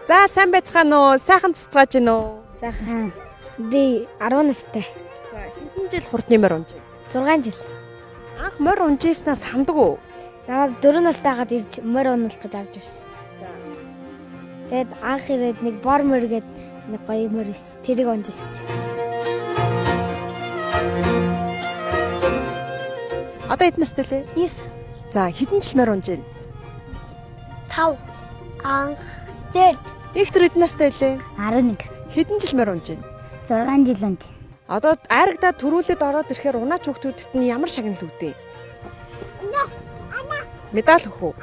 За сайн байцгаана уу? Сайхан цацгааж гин үү? Сайхан. Би 10 настай. За хэдэн жил хурдны морь унж байна? 6 жил. Анх морь унжсанаас хамдаг уу? Намайг 4 настай хаад ирж морь унах гэж авч явсан. За. Тэгэд анх ирээд нэг бор морь гээд нэг гоё морь ис. Тэрийг унжсэн. Одоо хэдэн настай лээ? 9. За хэдэн жил морь унж байна? 5. Анх зэр Их төр хэдэн настай лээ? 11. Хэдэн жил морь унж байна? 6 жил унж. Одоо айрагдаад төрүүлээд ороод ирэхээр унаач хүүхдүүдэд нь ямар шагнал өгдөө? Медаль өгөх үү?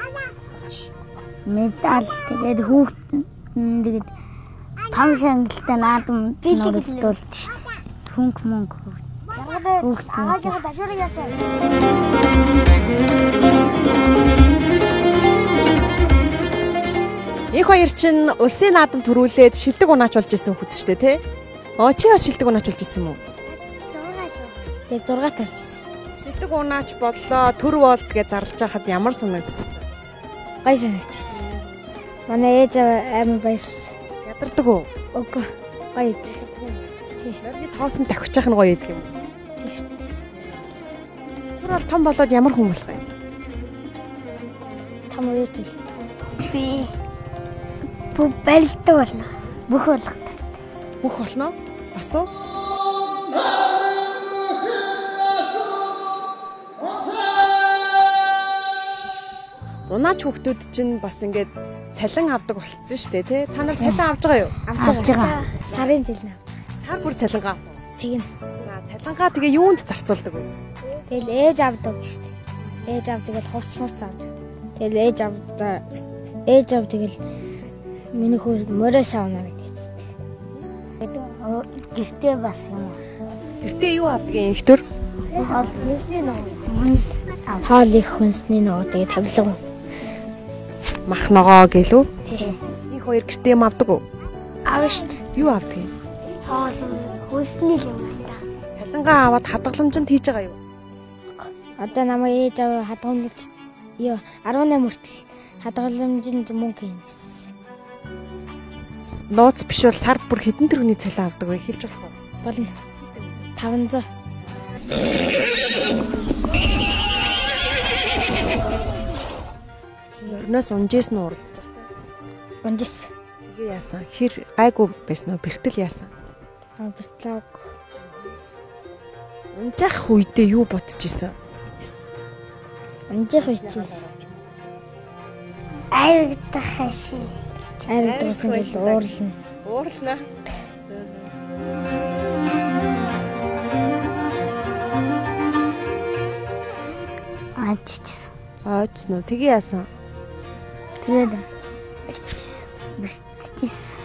Медаль тэгээд хүүхдүүд тэгээд том шагналтай наадам нуурлуулд шүү. Хөнгө мөнгө хүүхдүүд дашуурыг яасан. Их хоёр чинь улсын наадам төрүүлээд шилдэг унаач болж исэн хүүхэд шүү дээ, тий? Чи бас шилдэг унаач болж исэн юм уу? 6 л. Тэгээд 6 тавьчихсан. Шилдэг унаач боллоо, төр болд гэж зарлж байхад ямар санагдчихсан? Гай санагдчихсан. Манай ээж амар баярсан. Ядардаг уу? Үгүй. Гоё идэв шүү дээ. Тий. Морины тоосон давхичих нь гоё идэх юм. Тий шүү. Төр бол том болоод ямар хүн болох вэ? Том уу ч. Би барилдаг болно. Бүх болох тартай. Бүх болно? Бас уу? Унаач хүүхдүүд чинь бас ингээд цалин авдаг болчихсон шүү дээ, тий? Та нар цалин авж байгаа юу? Авж байгаа. Сарын цалин авч байгаа. Сар бүр цалингаа. Тийм. За цалингаа тэгээ юунд зарцуулдаг вэ? Тэгэл ээж авдаг шүү дээ. Ээж авдаг л хувц авдаг. Тэгэл ээж ав тэгэл миний хөр морой саунаа гэдэг. Гэртээ бас юм. Гэртээ юу авдгийг их төр? Хаал их хүнсний нөө тэгээ тавилга. Мах ногоо гэлүү? Тийм. Их хоёр гэртээ юм авдаг уу? Аав шүү дээ. Юу авдгийг? Хаал хүнсний юм да. Цалингаа аваад хадгаламжинд хийж байгаа юу? Одоо намайг ээж аваа хадгаламж ёо 18 хүртэл хадгаламжинд мөнгө хийн гэсэн. Нууц биш бол сар бүр хэдэн төгрөгийн цалин авдаг вэ? Хэлж болох уу? Болно. 500. Өрнөөс унжсэн уу? Унжсэн. Тэгээ яасан? Хэр гайгүй байсан уу? Бэртэл яасан? Бэртлэг. Унжих үедээ юу бодож исэн? Унжих үед айрагдах хэсэг. Айрагдсан гэж уурлна. Уурлна. Аччихсан. Аачсан уу? Тэгээ яасан? Тэгээд бэртчихсэн.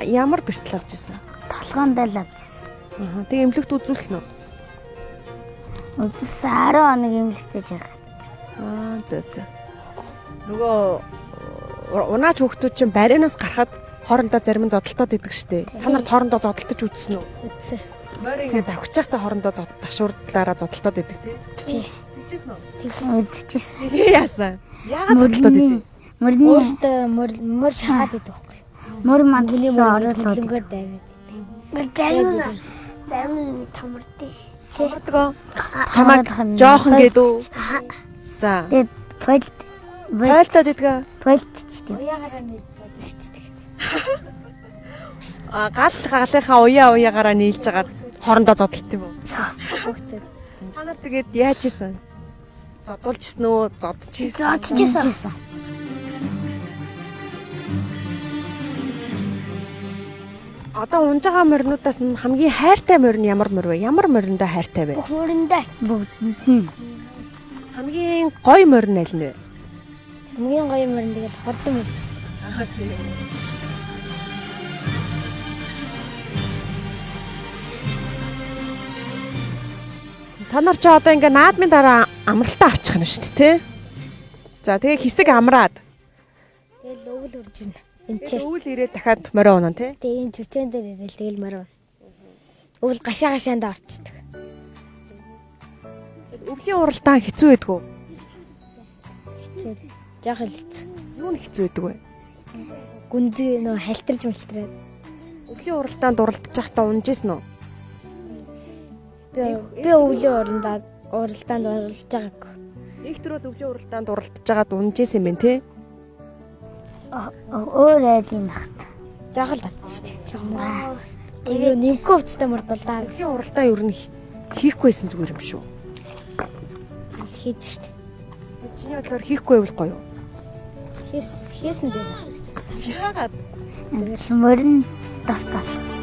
Ямар бэртэл авч исэн? Толгоондоо л авчихсан. Аа, тэгээ эмнэлэгт үзүүлсэн үү? Үзүүлсэн 10 хоног эмнэлэгтэж байгаа. Аа, за. Нөгөө унаач хүүхдүүд чинь баринаас гарахад хоорондоо зарим нь зодтолтоод идэг штэ. Та нар хоорондоо зодтолтож үзсэн үү? Үзсэн. Морь ингэ давхичаахтай хоорондоо ташуурлаараа зодтолтоод идэг тий. Тий. Үзсэн үү? Үзчихсэн. Яасан? Яагаад зодтолтоод идэг? Мөрний өөртөө мөр шахаад идэг байхгүй. Мөр мандны оруулаад давид. Зарим томордээ. Томордгоо. Чамаг жоохон гэдэг үү? За. Тэгээд Бойлтоод идэгээ. Бойлтчихдээ. Галынхаа уяагаараа нийлж агаад хоорондоо зодтолт юм уу? Та нар тэгээд яаж ийсэн? Зодуулжсэн үү? Зодчихсан. Одоо унж байгаа моринуудаас нь хамгийн хайртай морин ямар морь вэ? Ямар мориндоо хайртай вэ? Мориндоо. Бүгд. Хамгийн гоё морин аль нь вэ? Хамгийн гоё морин тэгэл хордон морин шүү дээ. Та нар ч одоо ингээ наадмын дараа амралтаа авчих нь шүү дээ, тий? За тэгээ хэсэг амраад. Тэгэл өвөл үржинэ. Энд өвөл ирээд дахиад морин унаа, тий? Тэгээ энэ чөчөн дээр ирэл тэгэл морин. Өвөл гашаанд орчдөг. Өвлийн уралдаан хэцүү байдгүй. Хэцүү. Жаахан л хэцүү. Юу нь хэцүү байдаг вэ? Гүнзгий нөө халтарж мэлтрээд. Өвлийн уралдаанд уралдаж байхдаа унжсэн үү? Би өвлийн уралдаанд уралдаж байгаагүй. Их төрөл өвлийн уралдаанд уралдаж байгаад унжсэн юм бэ те? Өөр айдын нахт. Жахал тавьчих шүү дээ. Тэгээ нэмгүй хувцастай мордуулаа. Өвлийн уралдаа ер нь хийхгүйсэн зүгээр юм шүү. Хийд шүү дээ. Чиний бодлоор хийхгүй байвал гоё юу? Хийсэн дээр. Яагаад? Зүгээр мөрн давтал.